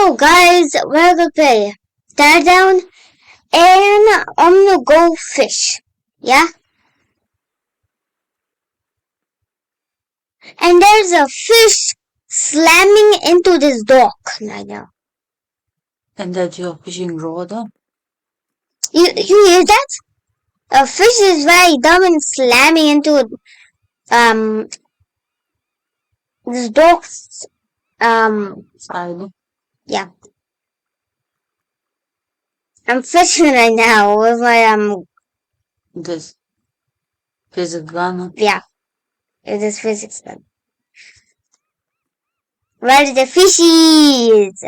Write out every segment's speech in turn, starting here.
So guys, we're gonna play Teardown and I'm gonna go fish. Yeah? And there's a fish slamming into this dock right now. And that's your fishing rod, huh? You hear that? A fish is very dumb and slamming into this dock's Side. yeah. I'm fishing right now with my This physics gun. yeah. It is physics gun. Where are the fishies?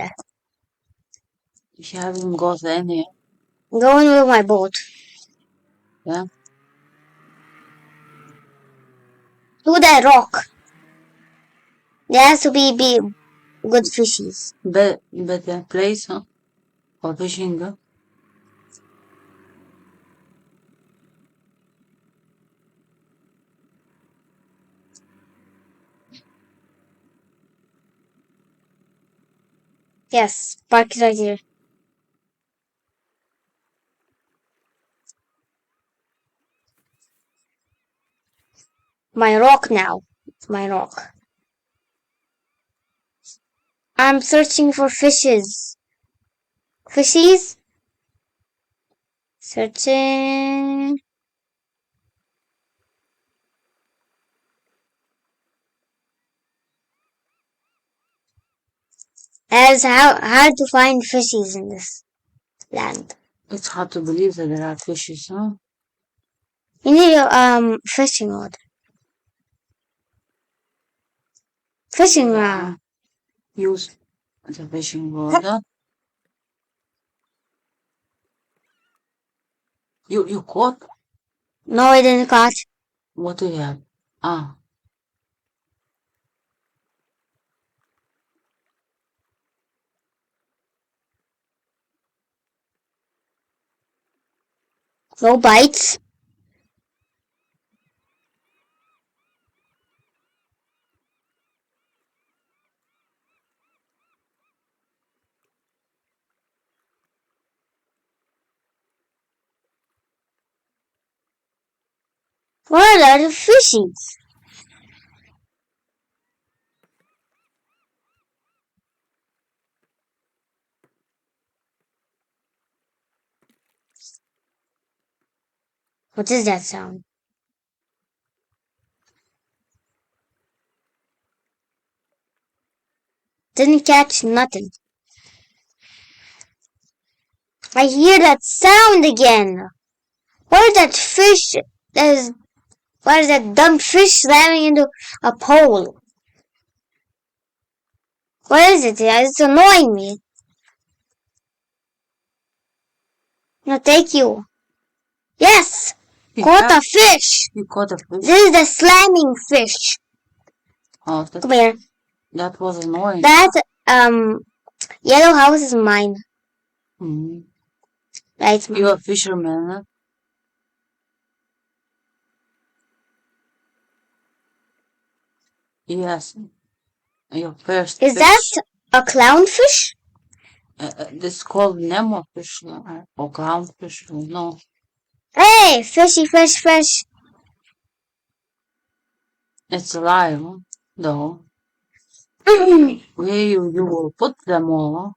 You haven't got any. Going with my boat. Yeah. To that rock. There has to be good fishies. Better place, huh? For fishing, huh? Yes, park is right here. My rock now. It's my rock. I'm searching for fishes. Fishies? Searching. It's hard to find fishies in this land. It's hard to believe that there are fishes, huh? You need a fishing rod. Fishing rod. Use the fishing rod, huh? You caught? No, I didn't catch. What do you have? Ah. No bites. What are the fishies? What is that sound? Didn't catch nothing. I hear that sound again. What is that fish? What is that dumb fish slamming into a pole? What is it? It's annoying me. No, thank you. Yes! Caught a fish! You caught a fish? This is the slamming fish. Oh, Come here. That was annoying. That, yellow house is mine. Mm-hmm. Right? You're a fisherman, huh? Yes. Your first Is fish. that a clownfish? This is called Nemo fish or clownfish. No. Hey, fishy fish, fish. It's alive, huh? Though. Where you will put them all, huh?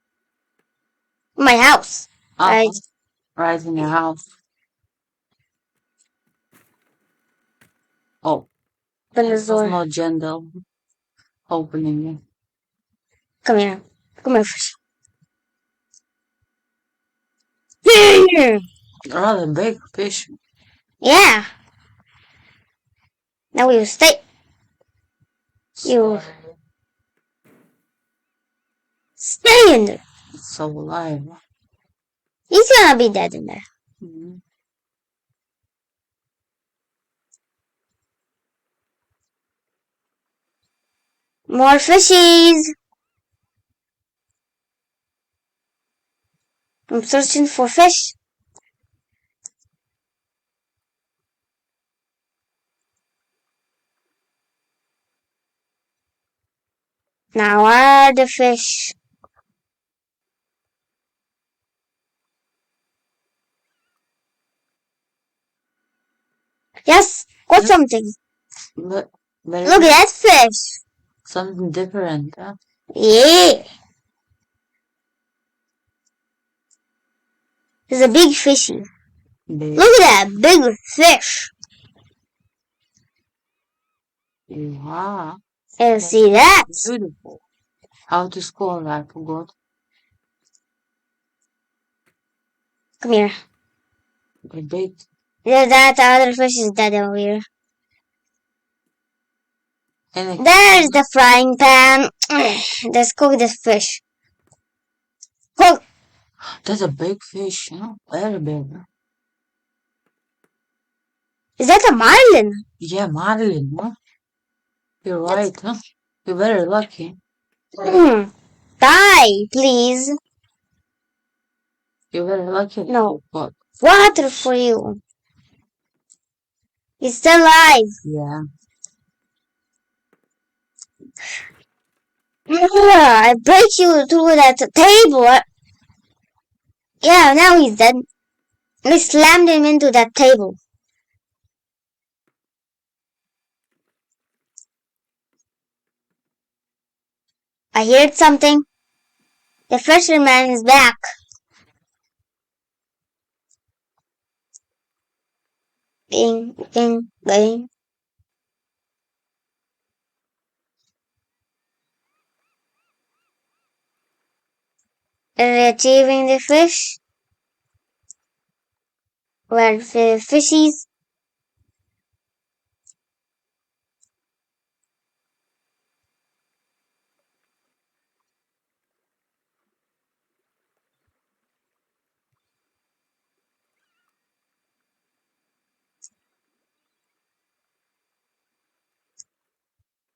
My house. Right. Right in your house. Oh. Open the door. Not gentle. Opening it. Come here. Come here, fish. Rather big fish. Yeah. Now you stay. You stay in there. It's so alive. He's gonna be dead in there. Mm-hmm. More fishies. I'm searching for fish. Now where are the fish? Yes, got something. But Look at that fish. something different, huh? Yeah. It's a big fishy. Big. Look at that big fish. Wow. And see that? Beautiful. How to score, I forgot. Come here. A big. Yeah, that other fish is dead over here. And There's the frying pan. Let's cook this fish. Cook. that's a big fish, huh? Very big. Is that a marlin? Yeah, Marlin, huh? You're right, huh? You're very lucky. Die, please. You're very lucky. No. But Water for you. It's still alive. yeah. I break you through that table. Yeah, now he's dead. I slammed him into that table. I heard something. The fisherman is back. Bing, bing, bing. Retrieving the fish. Well, the fishies.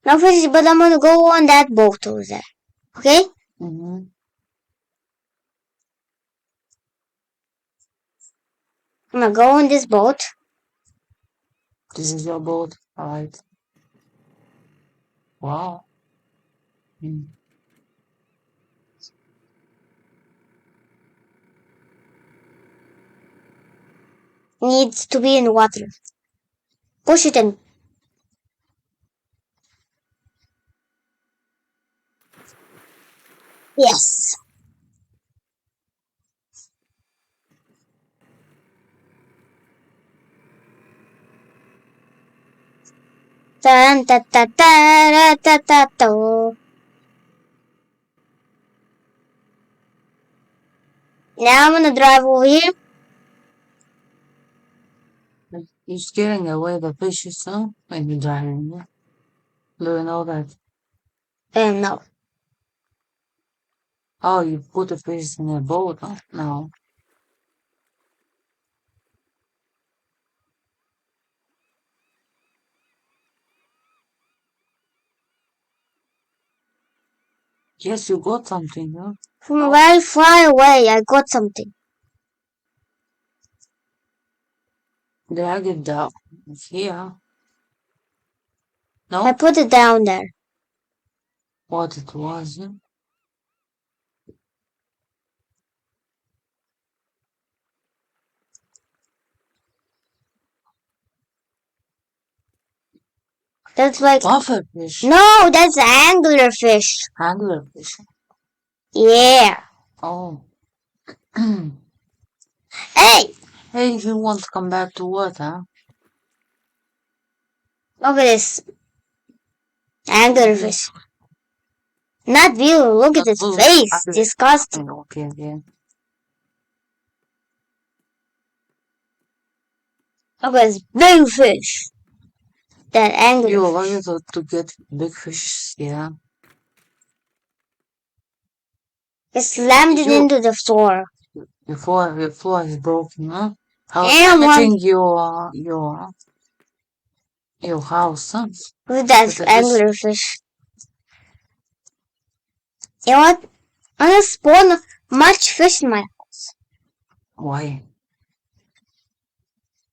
No fishes, but I'm gonna go on that boat over there. Okay? Mm-hmm. I'm gonna go on this boat. This is your boat, alright. Wow. Mm. Needs to be in water. Push it in. Yes. Tan ta ta ta ra, ta ta to. Now I'm gonna drive over here. You're scaring away the fishes, huh? When you're driving, yeah? Do you know that? No. Oh, you put the fish in a boat, huh? No. Yes, you got something, huh? From very far away, I got something. Drag it down. It's here. I No? put it down there. What it was, huh? That's like Puffer fish. no, that's anglerfish. Angler fish. Yeah. Oh. Hey, Hey, if you want to come back to what, huh? look at this anglerfish. Not you. Look at his face. Disgusting. Okay, okay. Look at this big fish. That You allow you anglerfish. to get big fish, yeah. I slammed it You into the floor. your floor is broken, huh? How And one. damaging your house, huh? Look at that With the fish. anglerfish. You know what? I'm gonna spawn much fish in my. Why?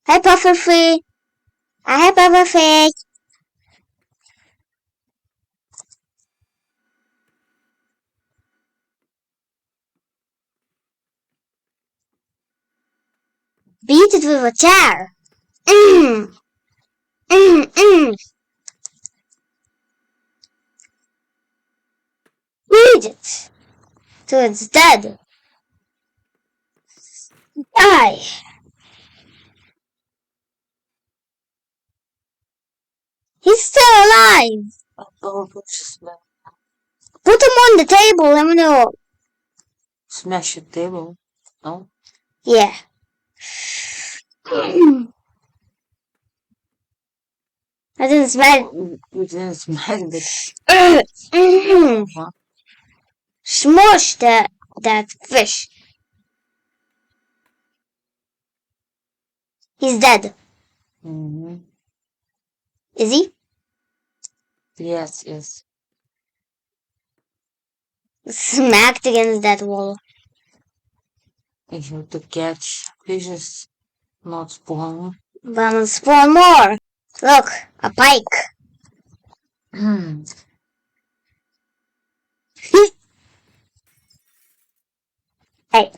Hi, pufferfish. Hi, pufferfish. Beat it with a chair. Eat it till it's dead. Die. He's still alive. Oh, just Put him on the table. Let me know. smash the table. No? Yeah. I didn't smell. You didn't smash it. Huh? Smush that fish. He's dead. Mm-hmm. Is he? Yes, yes. Smacked against that wall. If you have to catch fishes, not spawn. But I'm gonna spawn more. Look, a pike. Hey.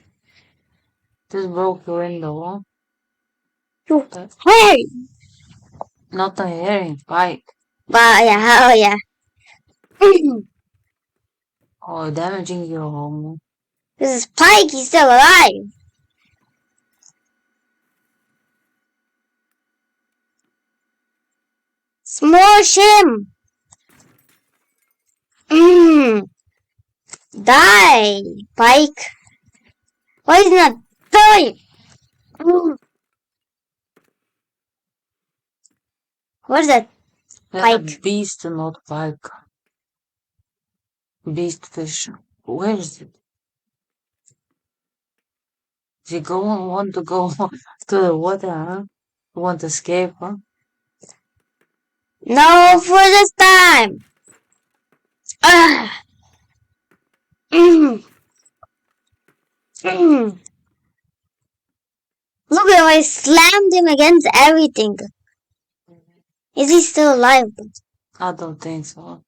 This broke your window, huh? Hey. Not a herring, pike. But yeah, oh yeah. Oh, damaging your home. This is Pike. He's still alive. Smush him. Die, Pike. Why is he not dying? What is that? Pike. Beast, not pike. Beast fish. Where is it? Does he want to go to the water, huh? Want to escape, huh? No, for this time. Look at how I slammed him against everything. Is he still alive? I don't think so.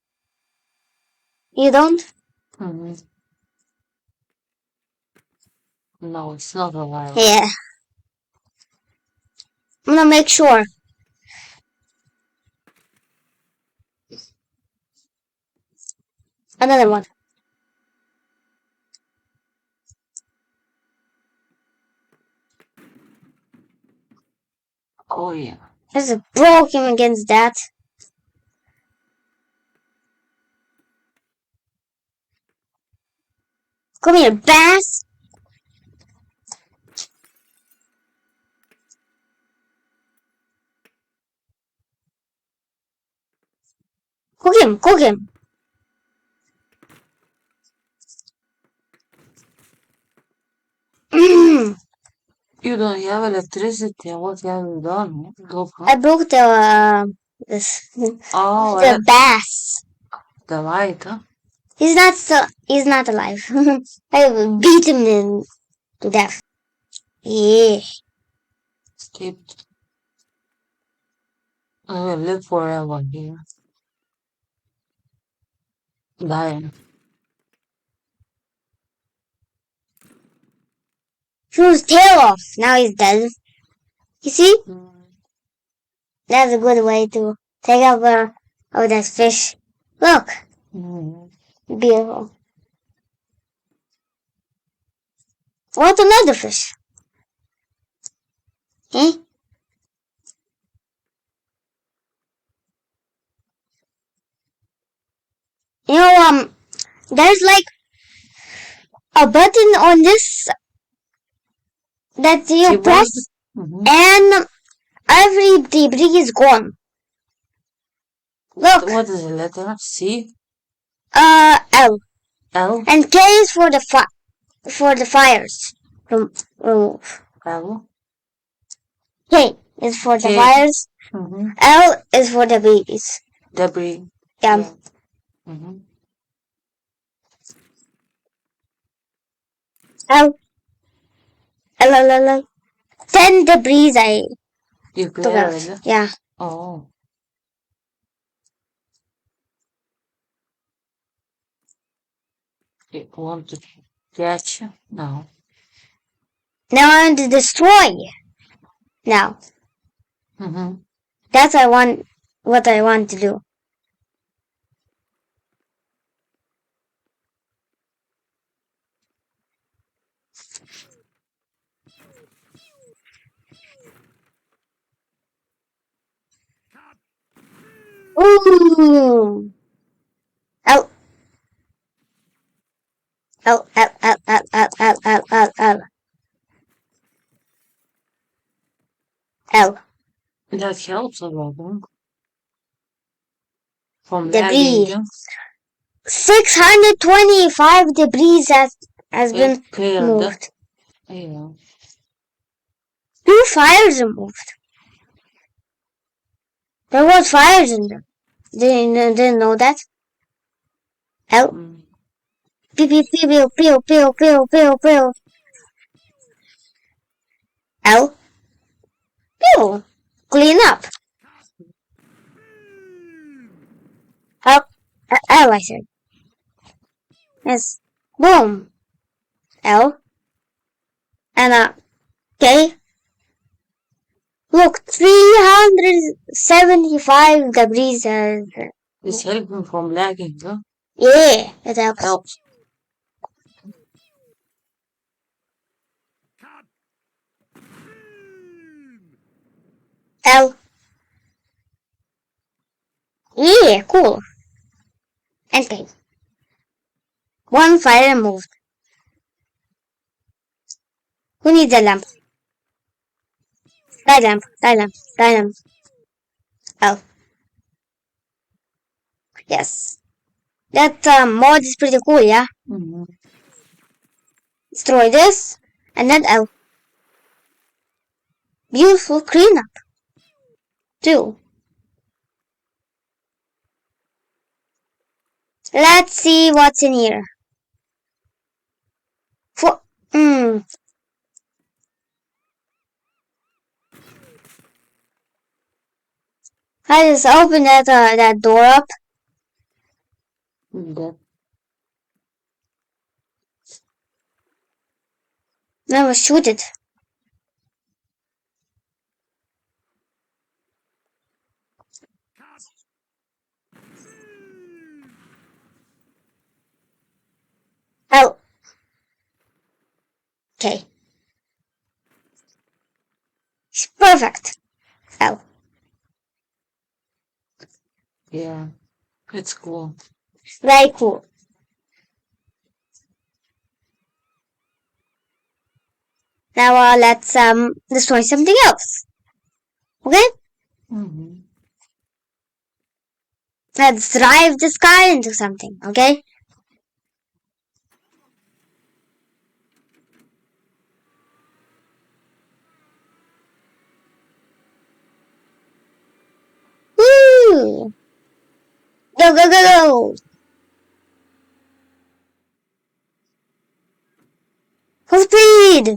You don't? Mm-hmm. No, it's not alive. Yeah. I'm gonna make sure. Another one. Oh, yeah. Just broke him against that. Come here, bass. Cook him, cook him. You don't have electricity. What have you done? Look, huh? I broke this Oh, the bass. the light, huh? He's not alive. I beat him to death. Yeah. Escaped. I will live forever here. Dying. Threw his tail off. Now he's dead. You see? That's a good way to take over that fish. Look. Beautiful. What another fish? Eh? You know, there's like a button on this that you press and every debris is gone. Look. What is the letter? C? L. L? And K is for the fires. Remove. L? K is for the K. fires. L is for the babies. Debris. Yeah. L. L, L, L, L. 10 debris You took out. cleared? Yeah. Oh. You want to catch? No. Now I want to destroy. Now. That's what I want to do. Ooh. Ow. Ow, ow, ow, ow, ow, ow, ow, ow, ow. Ow. That helps a lot, huh? From lagging. Debris. 625 debris has It been cleared. moved. Yeah. 2 fires removed. There was fires in them. Didn't know that. Ow. Mm. Pew, pew, pew, pew, pew, pew, pew, pew, pew. Ow. Pew. Clean up. Ow. Ow, I said. Yes. Boom. Ow. And okay. Look, 375 degrees. It's helping from lagging, huh? Yeah, it helps. Helps. Ow. Yeah, cool. Okay. One fire removed. Who needs a lamp? Die lamp, die lamp, die lamp. Oh, yes. That mod is pretty cool, yeah? Mm-hmm. Destroy this, and then oh. Beautiful cleanup, too. Let's see what's in here. For, hmm. I just opened that door up. That. Never shoot it. Oh. Okay. It's perfect. Oh. Yeah. It's cool. Very cool. Now let's destroy something else. Okay? Mm-hmm. Let's drive this car into something, okay? Woo! Go, go, go, go! Full speed!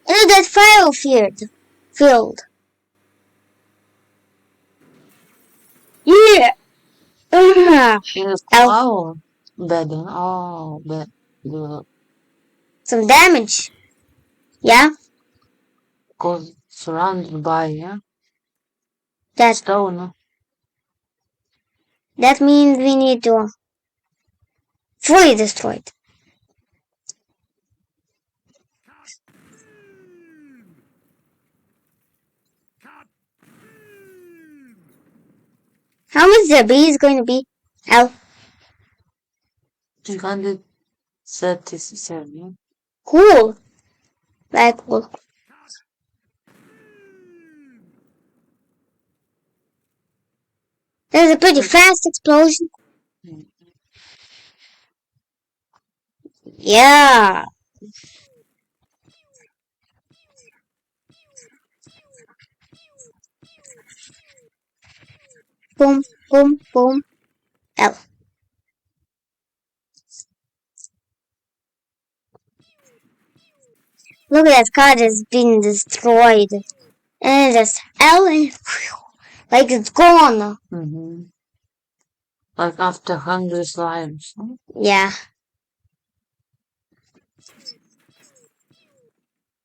Into that fire field. Yeah! Yes. Ow. Oh. Bad. Oh, bad. Good. Some damage. Yeah? Because surrounded by, yeah, That stone. that means we need to fully destroy it. How much the bee is going to be? Ow. 337. Cool. Very cool. There's a pretty fast explosion. Yeah. Boom, boom, boom. Ow. Look at that car that's been destroyed. And just L and like it's gone. Mm-hmm. Like after hungry slimes. Huh? Yeah.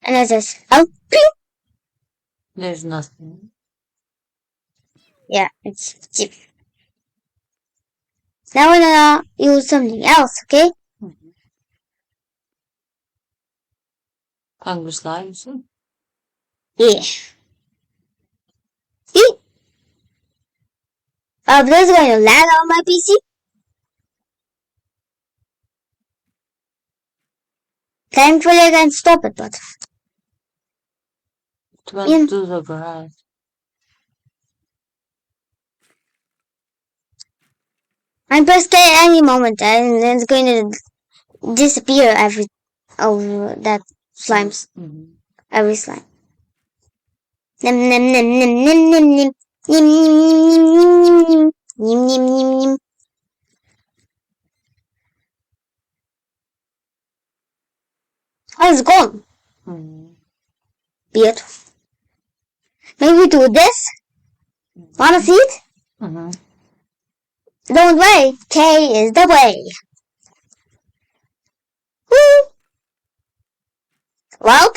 And I just oh, There's nothing. Yeah, it's cheap. Now we're gonna use something else, okay? Hungry slimes. Yeah. See? This is going to lag on my PC. Thankfully I can stop it, but It went to the garage. I press K any moment and it's going to disappear every that slimes. Every slime. Nim nim nim nim nim nim nim. Nim nim nim nim nim nim. Nim nim nim nim. Oh, it's gone. Beautiful. Maybe do this? Wanna see it? Don't worry, K is the way. Woo! Well,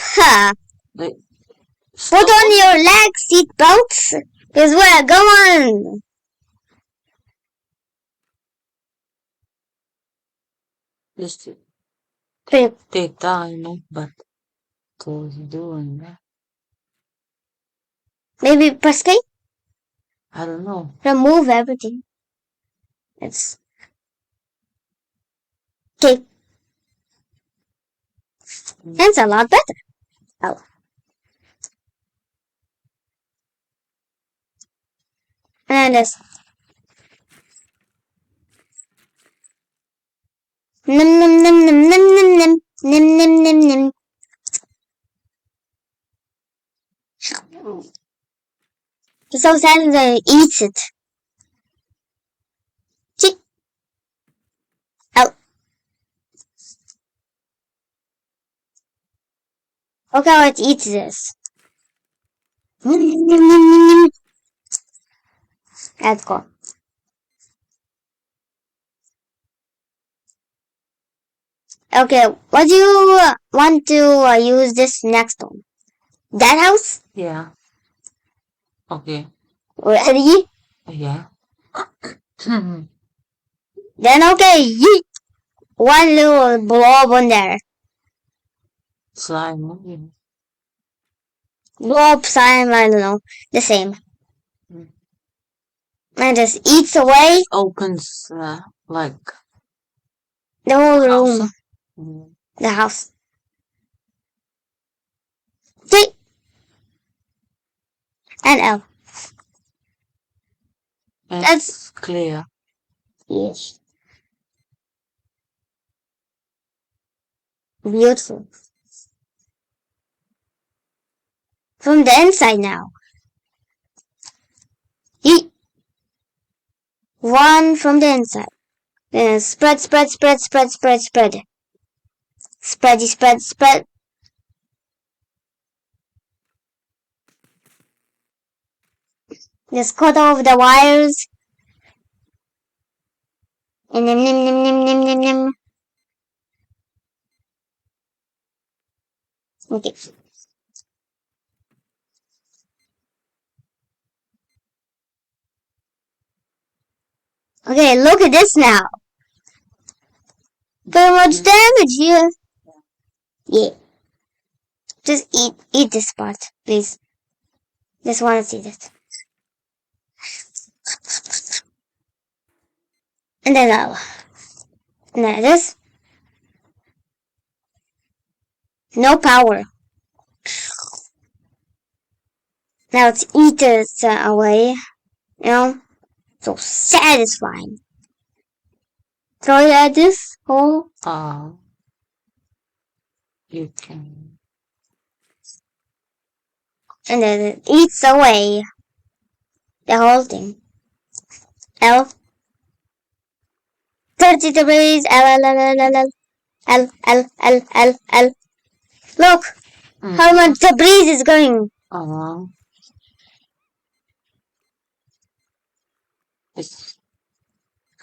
put on your leg seat belts, because we're going. Just take time, but what you doing that? Maybe press K? I don't know. Remove everything. It's K. It's a lot better. Oh. And this. Nim nim nim nim nim nim nim nim nim nim nim. He's so sad that he eats it. Chick. Oh. Look how it eats this. That's cool. Okay, what do you want to use this next on? That house? Yeah. Okay. Ready? Yeah. Then okay, yeet. One little blob on there. Slime. Blob, slime, I don't know. The same. And just eats away. Opens like the whole room. House. The house. See? And L. That's clear. Yes. Beautiful. From the inside now. Eat. One from the inside. Then spread, spread, spread, spread, spread, spread. Spready, spread, spread. Just cut off the wires. And nim nim nim nim nim nim nim. Okay. Okay, look at this now. Very much damage here. Yeah. Just eat this part, please. Just want to see this. And then and then this. No power. Now it's eat it away. You know? So satisfying. Throw it at this hole. You can. And then it eats away the whole thing. L. 30 degrees. L, L, L, L, L, L, L, L, L, L. Look how much debris is going.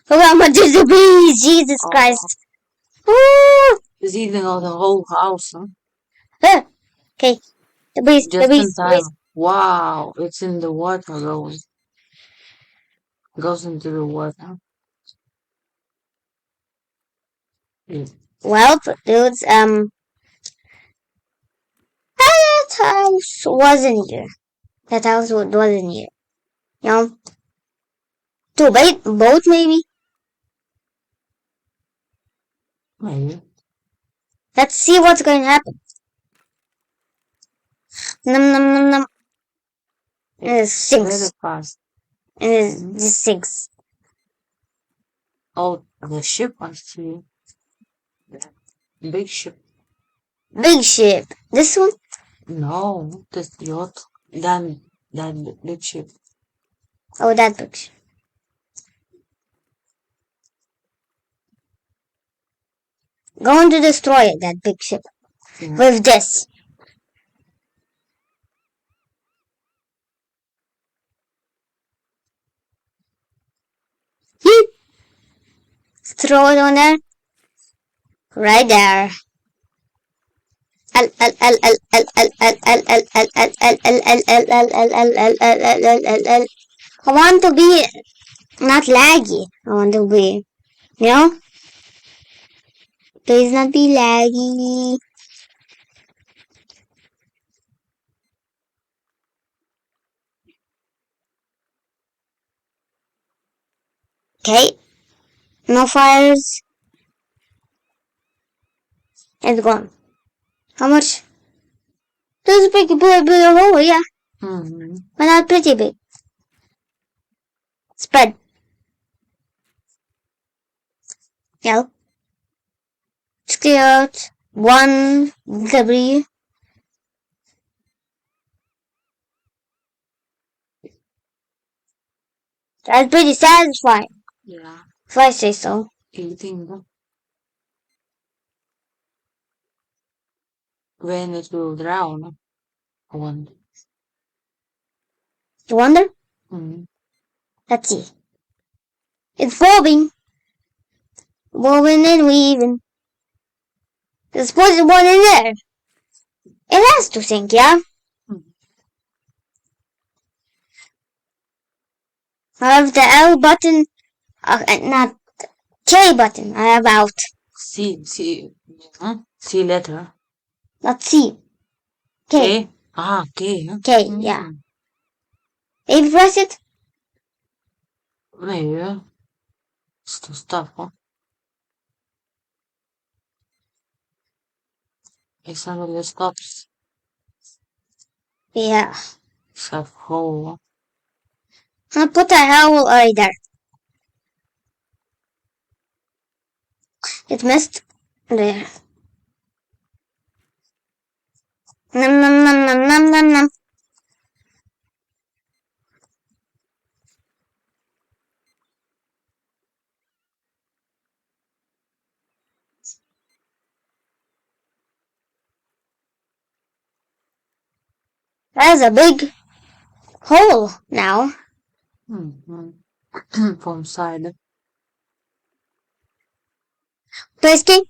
Look how much debris. Jesus Christ. Woo! It's eating all the whole house, huh? Okay. Debris, Just debris, in time. Wow, it's in the water going. Goes into the water. Yeah. Well, dudes, that house wasn't here. That house wasn't here. You know, two boat maybe. Maybe. Let's see what's going to happen. Num num num num. And it sinks. Very fast. And it just sinks. Oh, the ship I see. Big ship. Big ship. This one? No, this yacht. That big ship. Oh, that big ship. Going to destroy it, that big ship. Yeah. With this. Throw it on there. Right there. I want to be not laggy. I want to be, you know, please not be laggy. Okay, no fires. It's gone. How much? There's a big hole, yeah, Mm-hmm. but not pretty big. Spread. Yeah. Let's clear out one debris. That's pretty satisfying, Yeah. if I say so. Eating when it will drown. One. You wonder? Mm. Let's see. It's bobbing. Bobbing and weaving. There's supposed to one in there. It has to sink, yeah? Mm. I have the L button, not K button. I have out. See. See letter. Not C. K. K. Ah, K. Huh? K, yeah. If you press it, Maybe. It's too stuff, huh? It suddenly stops. yeah. It's a hole. I'll put a hole right there. It missed. There. Num num num num num num num. That's a big hole now. Mm-hmm. From side. Press K.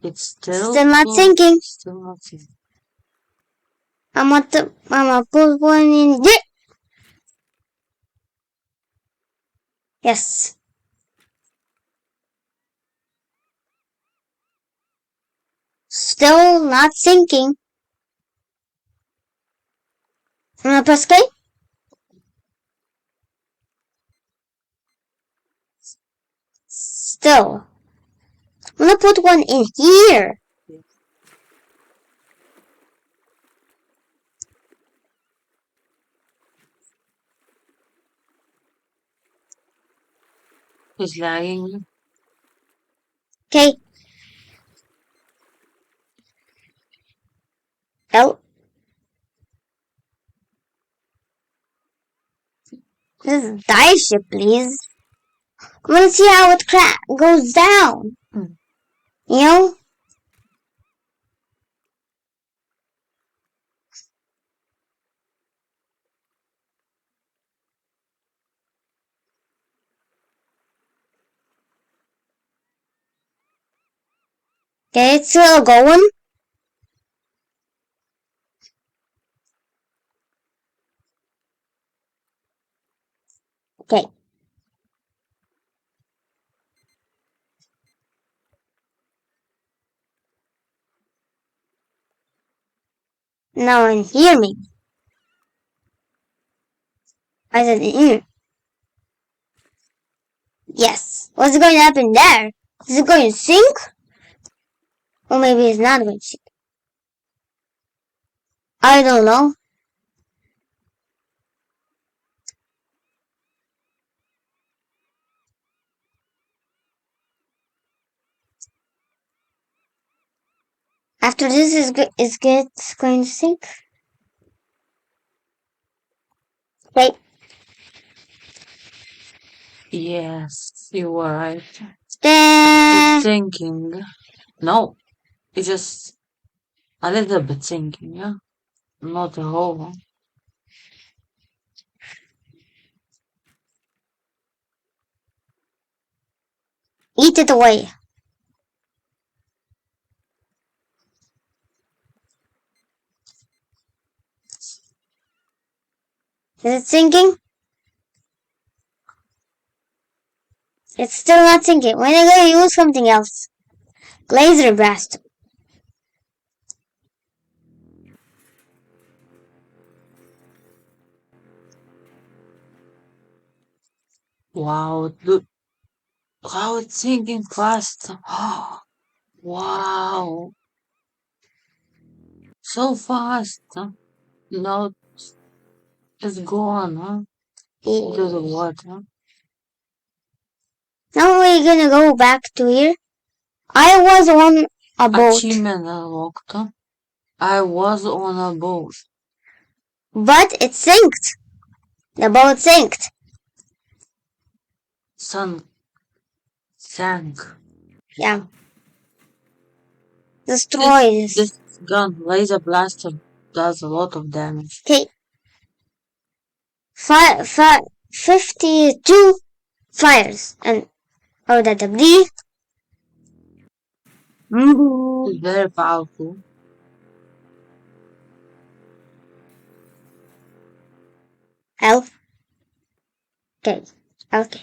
It's Still not sinking. still not sinking. I'm gonna put one in there. Yes. Still not sinking. I'm gonna press K. Still. I'm gonna put one in here. It's lagging. Okay. L. This is dive ship, please. I wanna see how it goes down. Mm. You know? Okay, it's still going. Okay. Now and hear me. I said in. Yes. What's going to happen there? Is it going to sink? Or maybe it's not going to sink. I don't know. After this is going to sink. Okay. Yes, you were right. Then It's sinking. No, it's just a little bit sinking, yeah? Not a whole. eat it away. Is it sinking? It's still not sinking. When are you going to use something else? Laser blast. Wow, look how it's sinking fast. Wow, so fast. Now it's gone, huh? Into the water. Now we're gonna go back to here. I was on a boat, Achievement unlocked. I was on a boat. but it sank. The boat sank. Sun sank. Yeah, This destroys. this gun laser blaster does a lot of damage. Okay, 52 fires and all the debris. It's very powerful. Elf. Okay, okay,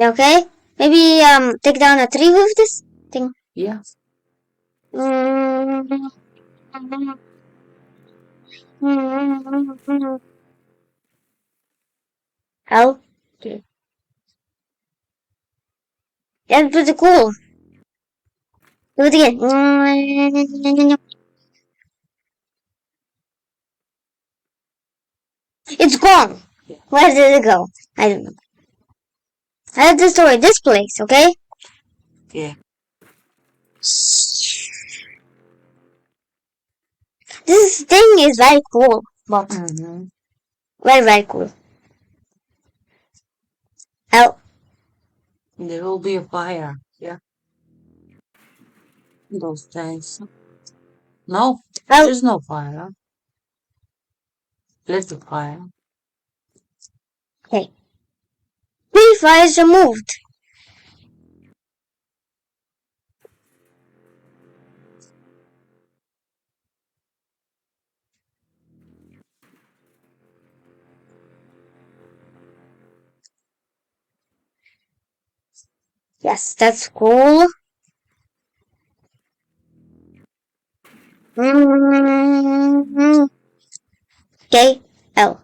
okay. Maybe take down a tree with this thing. Yeah. Mm. How? Okay. That's pretty cool. Do it again. It's gone. Where did it go? I don't know. I have to destroy this place, okay? Yeah. This thing is very cool, but very, very cool. Oh, There will be a fire. Yeah. Those tanks. No, oh, there's no fire. Little fire. okay. 3 fires removed. Yes, that's cool. Okay. Oh.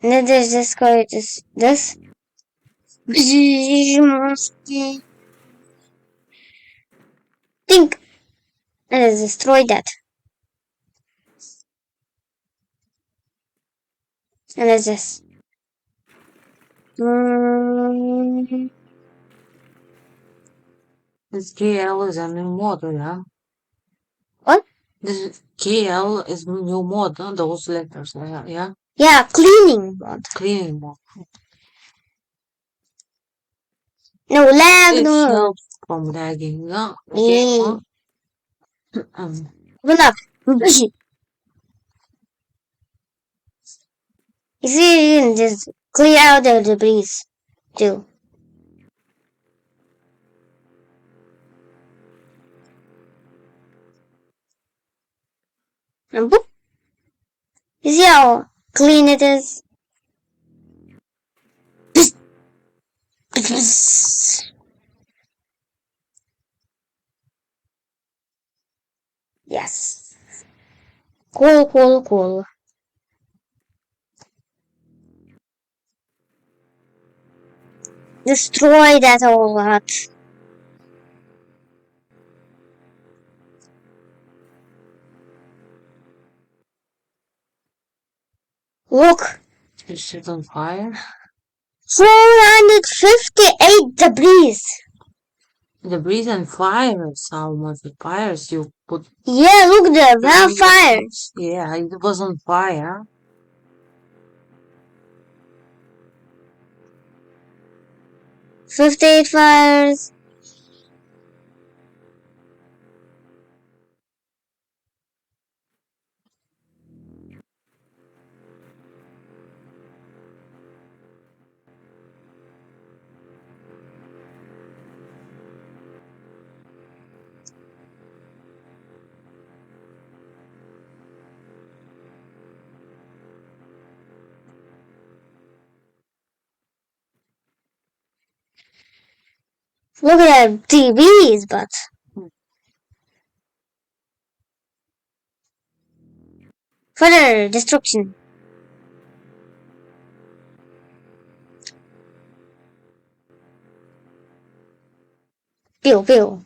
And then there's this guy, this. Think. And let's destroy that. And let's just. This KL is a new mod, yeah? What? This KL is new mod, huh? Those letters, yeah? Yeah, cleaning mod. Cleaning mod. No lag, It no. helps from lagging, yeah? Okay, huh? Open up. You see, you can just clear out the debris. 2. And boop. You see how clean it is? Yes. Cool, cool, cool. Destroy that whole hut. Look. Is shit on fire? 458 debris. Debris and fires. How much fires you put? Yeah, look there. We have fires. Yeah, it was on fire. 58 fires. Look at that TVs, but further destruction. Pew pew.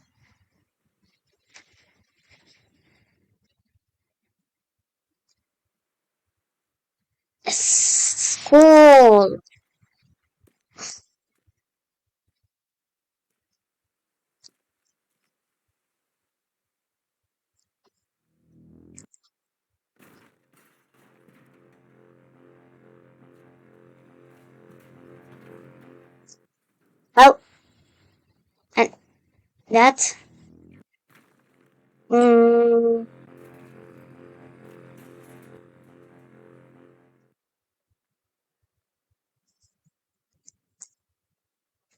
Yes. Cool. Oh, and that. Mm,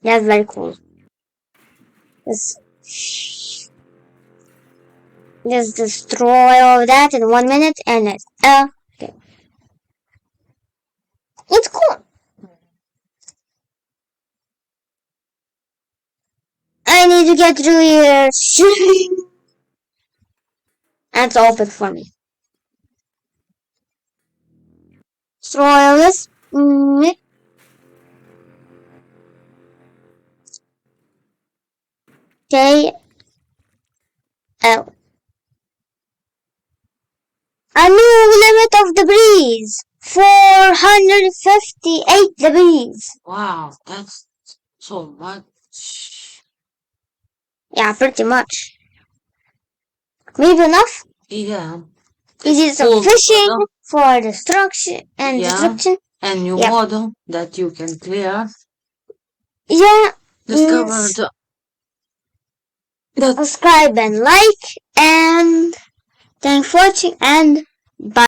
that's very cool. Just destroy all that in 1 minute and it's okay. It's cool. I need to get through here. That's open for me. Destroy all this. Okay. Oh. A new limit of debris. 458 debris. Wow, that's so much. Yeah, pretty much. Maybe enough? Yeah. We did some fishing for destruction and destruction. And new model that you can clear. Yeah. Discover the subscribe and like, and thanks for watching, and bye.